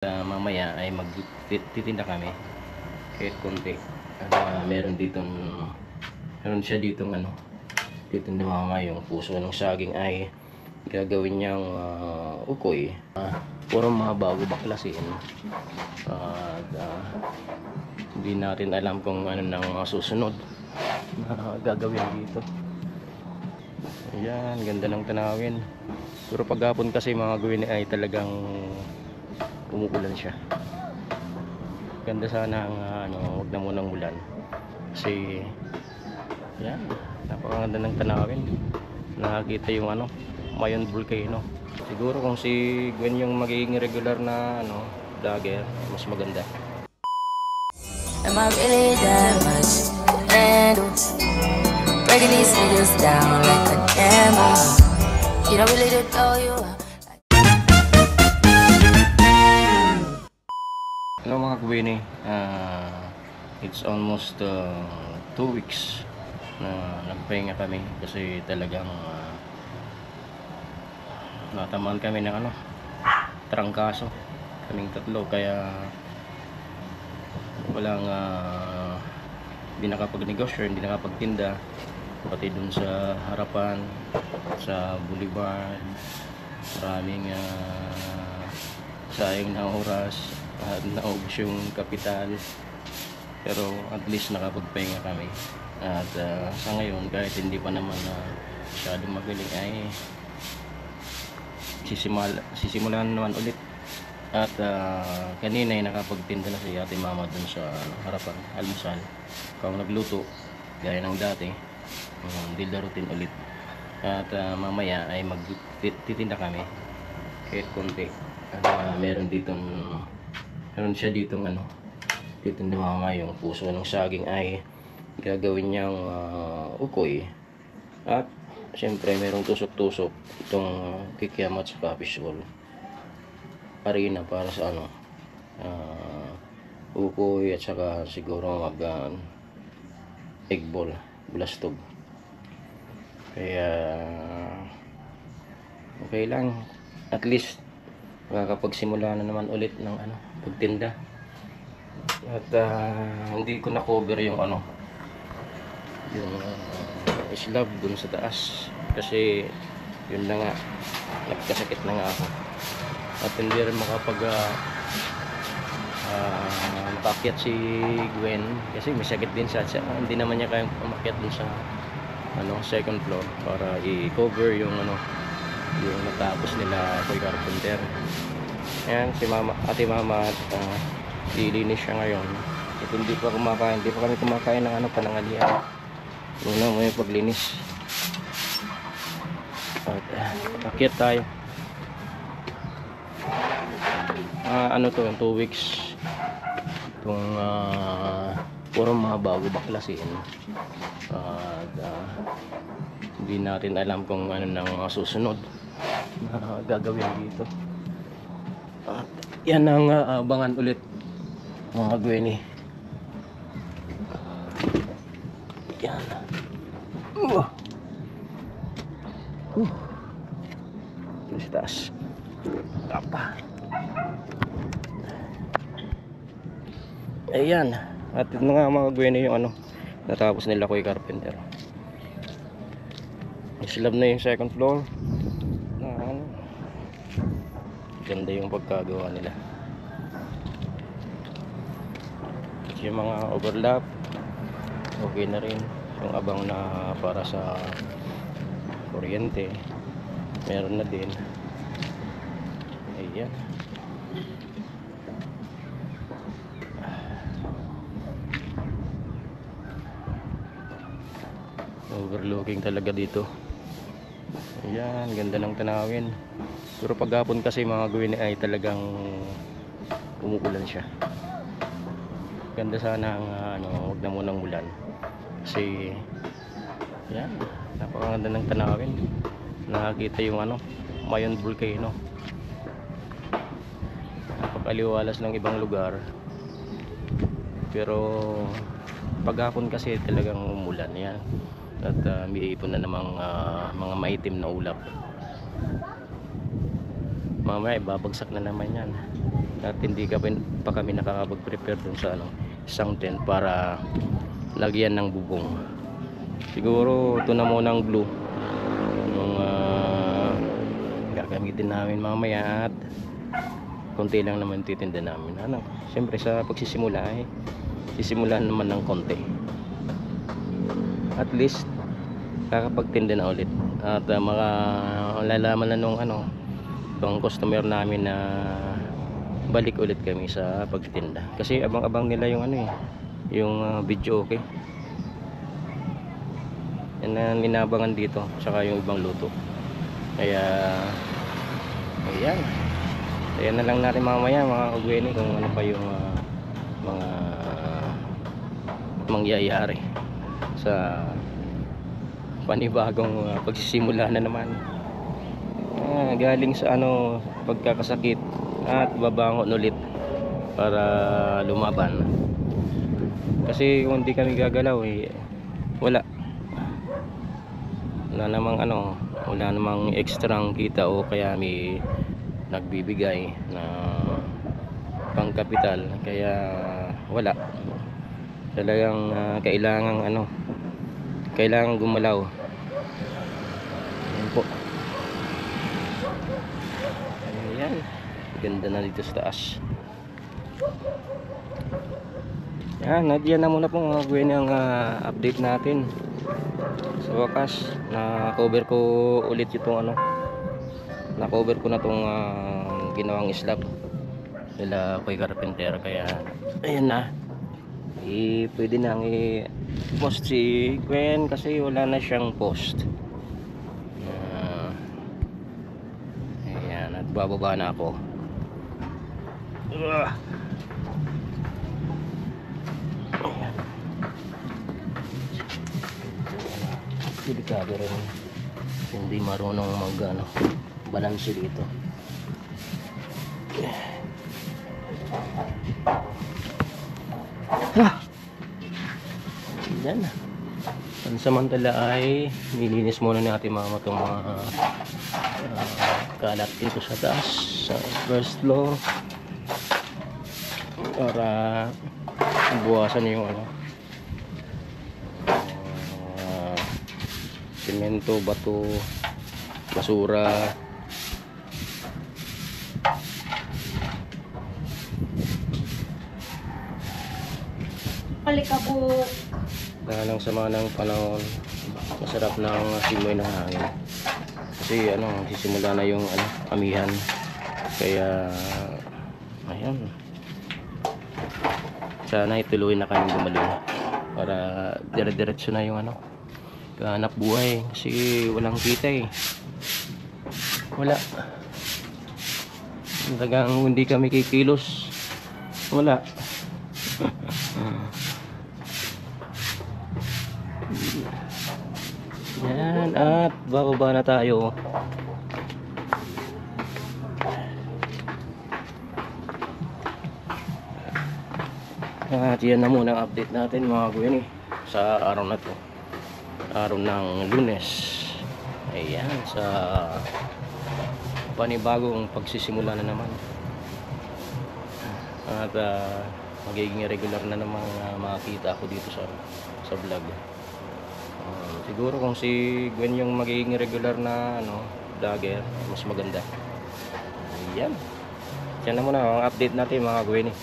Mamaya ay magtitinda kami kahit konti. Meron siya ditong titinda mamaya. Yung puso ng saging ay gagawin niyang ukoy. Puro mga bago baklasin. Hindi natin alam kung ano nang susunod na gagawin dito. Ayan, ganda ng tanawin. Pero paghapon kasi mga gawin ay talagang umuulan siya. Ganda sana ang huwag na munang ulan. Kasi yan, napakaganda ng tanawin. Nakakita yung Mayon Volcano. Siguro kung si Gwen yung magiging regular na vlogger, mas maganda. Am I really that much to handle? Breaking these niggas down like a demo. You don't really know you. Hello mga Gwen, it's almost 2 weeks na nagpahinga kami kasi talagang natamaan kami ng trangkaso kaming tatlo, kaya walang hindi nakapagnegosyo, hindi nakapagtinda, pati dun sa harapan sa boulevard. Maraming sayang na oras at naubos yung kapital, pero at least nakapagpahinga kami. At sa ngayon, kahit hindi pa naman masyadong magaling, ay sisimulan naman ulit. At kanina ay nakapagtinda na si Ate Mama dun sa harapan, almusal. Kung nagluto gaya ng dati, dilarutin ulit. At mamaya ay magtitinda kami kahit konti. At meron siya ditong titinda mamaya. Yung puso ng saging ay gagawin niyang ukoy. At siyempre merong tusok-tusok itong kikiam at saka fishball, harina para sa ukoy, at saka siguro mag egg ball, blastog. Kaya okay lang, at least makakapagsimula na naman ulit ng pagtinda. At hindi ko na cover yung yung slab dun sa taas kasi yun na nga, nagkasakit na nga ako. At hindi rin makakyat si Gwen kasi may sakit din siya. Hindi naman niya kayang umakyat dun sa second floor para i-cover yung yung natapos nila Koy Carpenter. Ayan si Ate Mama at lilinis siya ngayon. At hindi pa kami kumakain ng panangalian. Muna mo yung paglinis. At akyat tayo. To, 2 weeks itong puro mga bago baklasin. Hindi natin alam kung ano nang susunod na gagawin dito. At yan ang abangan ulit mga Gwenny. Yan. Taas. Tapa. Ayan. At ito nga mga Gwenny yung natapos nila Koy Carpenter. Slab na yung second floor. Ganda yung pagkagawa nila. At yung mga overlap okay na rin. Yung abang na para sa kuryente meron na din. Ayan. Overlooking talaga dito. Ayan, ganda ng tanawin. Pero paghapon kasi mga Gawin ay talagang umuulan siya. Ganda sana ang huwag na munang ulan. Kasi yan, napakaganda ng tanawin. Nakakita yung Mayon Volcano. Napakaliwalas ng ibang lugar. Pero paghapon kasi talagang umulan yan. At may ipon na namang mga maitim na ulap. Mamaya ibabagsak na naman yan. at hindi pa kami nakakapag-prepare dun sa ano, isang tent para lagyan ng bubong. Siguro ito na muna ang glue yung gagamitin namin mamaya, at konti lang naman titinda namin. Siyempre sa pagsisimula sisimulan naman ng konti, at least kakapagtinda na ulit, at malalaman na nung itong customer namin na balik ulit kami sa pagtinda, kasi abang-abang nila yung yung video. Okay, yan ang linabangan dito, saka yung ibang luto. Kaya ayan na lang natin mamaya mga kagwene kung ano pa yung mga mangyayari sa panibagong pagsisimula na naman, galing sa pagkakasakit at babangon ulit para lumaban. Kasi kung hindi kami gagalaw wala namang ekstrang kita, o kaya may nagbibigay na pangkapital, kaya wala. Talagang kailangan gumalaw. Ayan po, ayan, ganda na dito sa taas. Yan na muna po mga kagwene ang update natin. Sa wakas, na-cover ko ulit itong na-cover ko na itong ginawang slab nila Kuya Carpenter. Kaya ayan na, pwede nang i-post si Gwen kasi wala na siyang post. Ayan, at bababa na ako. Delikado rin, hindi marunong balanse dito. Yan. Pansamantala ay nilinis muna natin itong mga kalat dito sa taas, sa first floor, para buwasan yung semento, bato, basura. Palikabok. Dahil ng sama ng panahon, masarap ng simoy ng hangin. Kasi sisimula na yung amihan. Kaya ayan, sana ituloy na kami gumaling para dire-diretso na yung hanap buhay, kasi walang kita wala. Talagang hindi kami kikilos, wala. Yan, at bababa na tayo. At yan na muna ang update natin mga kagwene sa araw na to, araw ng Lunes. Ayan, sa panibagong pagsisimula na naman, at magiging regular na namang makikita ako dito sa vlog. Siguro kung si Gwen yung magiging regular na vlogger, mas maganda. Ayan, yan na muna ang update natin mga Gwen.